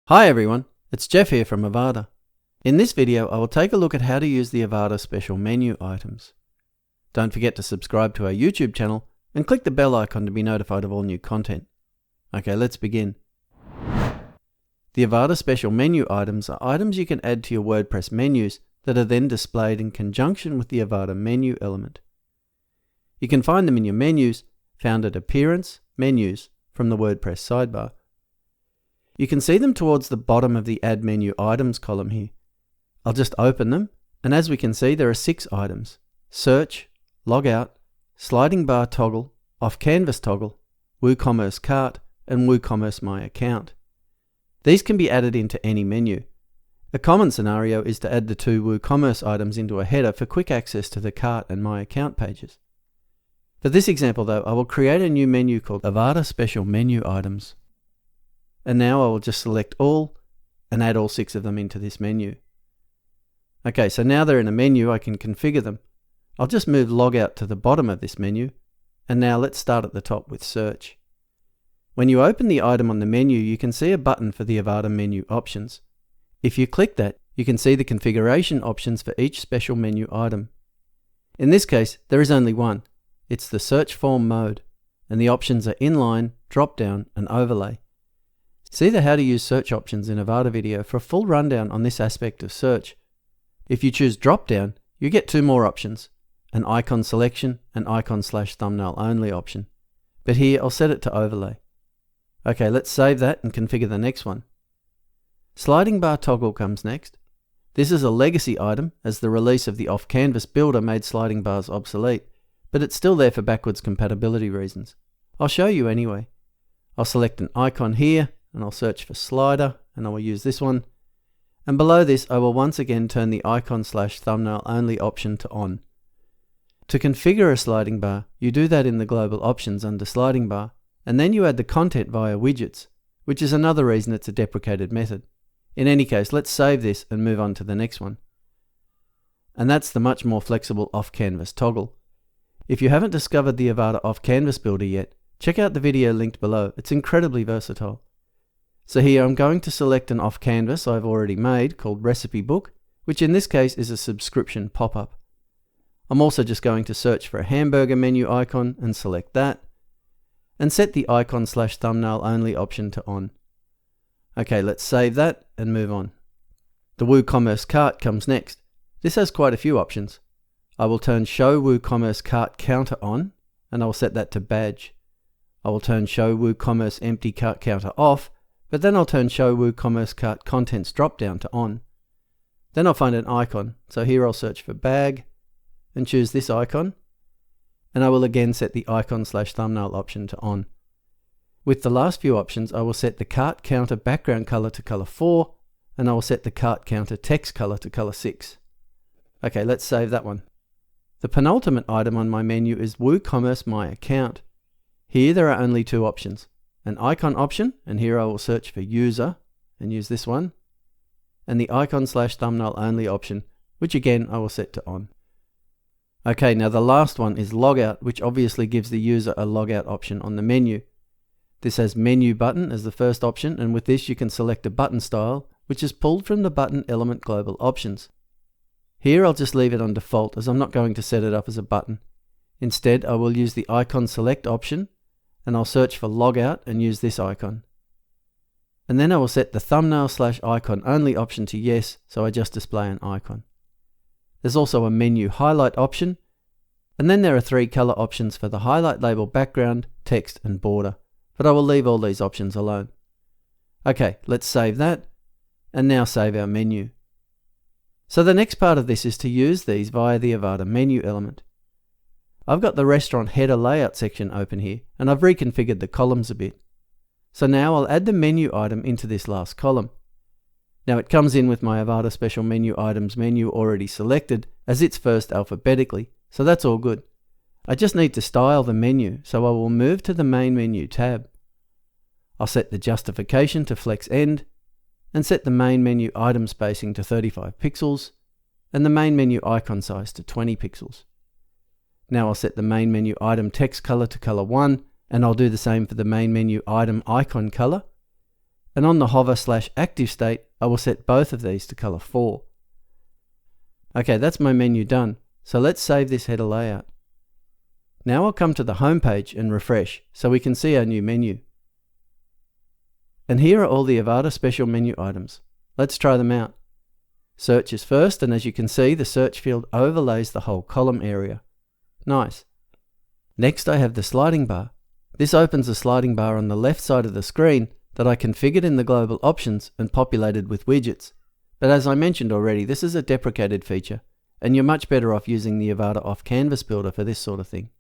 Hi everyone, it's Jeff here from Avada. In this video, I will take a look at how to use the Avada Special Menu items. Don't forget to subscribe to our YouTube channel and click the bell icon to be notified of all new content. Okay, let's begin. The Avada Special Menu items are items you can add to your WordPress menus that are then displayed in conjunction with the Avada Menu element. You can find them in your menus, found at Appearance, Menus, from the WordPress sidebar. You can see them towards the bottom of the Add Menu Items column here. I'll just open them, and as we can see there are 6 items: Search, Logout, Sliding Bar Toggle, Off Canvas Toggle, WooCommerce Cart, and WooCommerce My Account. These can be added into any menu. A common scenario is to add the 2 WooCommerce items into a header for quick access to the Cart and My Account pages. For this example though, I will create a new menu called Avada Special Menu Items. And now I will just select all and add all 6 of them into this menu. Okay, so now they're in a menu, I can configure them. I'll just move Logout to the bottom of this menu. And now let's start at the top with Search. When you open the item on the menu, you can see a button for the Avada Menu options. If you click that, you can see the configuration options for each special menu item. In this case, there is only one. It's the Search Form mode, and the options are Inline, Drop-Down, and Overlay. See the How to Use Search options in Avada video for a full rundown on this aspect of search. If you choose Drop-Down, you get 2 more options, an Icon Selection and Icon/Thumbnail Only option. But here I'll set it to Overlay. Okay, let's save that and configure the next one. Sliding Bar Toggle comes next. This is a legacy item as the release of the off-canvas builder made sliding bars obsolete, but it's still there for backwards compatibility reasons. I'll show you anyway. I'll select an icon here, and I'll search for slider, and I will use this one. And below this, I will once again turn the Icon/Thumbnail Only option to on. To configure a sliding bar, you do that in the global options under sliding bar, and then you add the content via widgets, which is another reason it's a deprecated method. In any case, let's save this and move on to the next one. And that's the much more flexible off-canvas toggle. If you haven't discovered the Avada off-canvas builder yet, check out the video linked below. It's incredibly versatile. So here I'm going to select an off-canvas I've already made called Recipe Book, which in this case is a subscription pop-up. I'm also just going to search for a hamburger menu icon and select that, and set the Icon/Thumbnail Only option to on. Okay, let's save that and move on. The WooCommerce Cart comes next. This has quite a few options. I will turn Show WooCommerce Cart Counter on, and I will set that to Badge. I will turn Show WooCommerce Empty Cart Counter off, but then I'll turn Show WooCommerce Cart Contents drop-down to on. Then I'll find an icon, so here I'll search for Bag, and choose this icon, and I will again set the Icon/Thumbnail option to on. With the last few options, I will set the Cart Counter background color to color 4, and I will set the Cart Counter text color to color 6. Okay, let's save that one. The penultimate item on my menu is WooCommerce My Account. Here there are only 2 options. An icon option, and here I will search for User, and use this one, and the Icon/Thumbnail Only option, which again I will set to on. Okay, now the last one is Logout, which obviously gives the user a logout option on the menu. This has Menu Button as the first option, and with this you can select a button style, which is pulled from the button element global options. Here I'll just leave it on default as I'm not going to set it up as a button. Instead, I will use the Icon Select option, and I'll search for Logout and use this icon. And then I will set the Thumbnail/Icon Only option to yes, so I just display an icon. There's also a Menu Highlight option, and then there are 3 color options for the highlight label background, text, and border, but I will leave all these options alone. Okay, let's save that, and now save our menu. So the next part of this is to use these via the Avada Menu element. I've got the restaurant header layout section open here, and I've reconfigured the columns a bit. So now I'll add the menu item into this last column. Now it comes in with my Avada Special Menu Items menu already selected, as it's first alphabetically, so that's all good. I just need to style the menu, so I will move to the Main Menu tab. I'll set the justification to Flex End, and set the Main Menu item spacing to 35 pixels, and the Main Menu icon size to 20 pixels. Now I'll set the Main Menu item text color to color 1, and I'll do the same for the Main Menu item icon color. and on the hover/active state, I will set both of these to color 4. Okay, that's my menu done, so let's save this header layout. Now I'll come to the home page and refresh so we can see our new menu. And here are all the Avada Special Menu items. Let's try them out. Search is first, and as you can see, the search field overlays the whole column area. Nice. Next I have the sliding bar. This opens a sliding bar on the left side of the screen that I configured in the global options and populated with widgets. But as I mentioned already, this is a deprecated feature, and you're much better off using the Avada off-canvas builder for this sort of thing.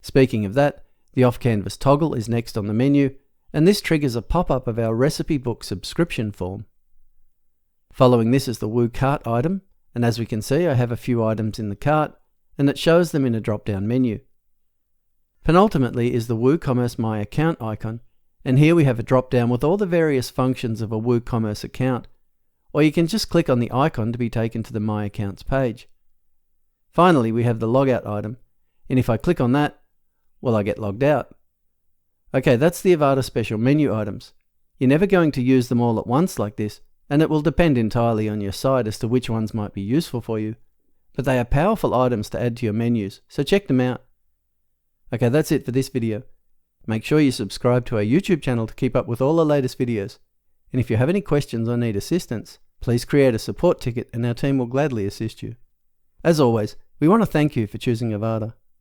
Speaking of that, the off-canvas toggle is next on the menu, and this triggers a pop-up of our recipe book subscription form. Following this is the Woo cart item, and as we can see, I have a few items in the cart, and it shows them in a drop-down menu. Penultimately is the WooCommerce My Account icon, and here we have a drop-down with all the various functions of a WooCommerce account, or you can just click on the icon to be taken to the My Accounts page. Finally, we have the logout item, and if I click on that, well, I get logged out. Okay, that's the Avada Special Menu items. You're never going to use them all at once like this, and it will depend entirely on your site as to which ones might be useful for you. But they are powerful items to add to your menus, so check them out. Okay, that's it for this video. Make sure you subscribe to our YouTube channel to keep up with all the latest videos. And if you have any questions or need assistance, please create a support ticket and our team will gladly assist you. As always, we want to thank you for choosing Avada.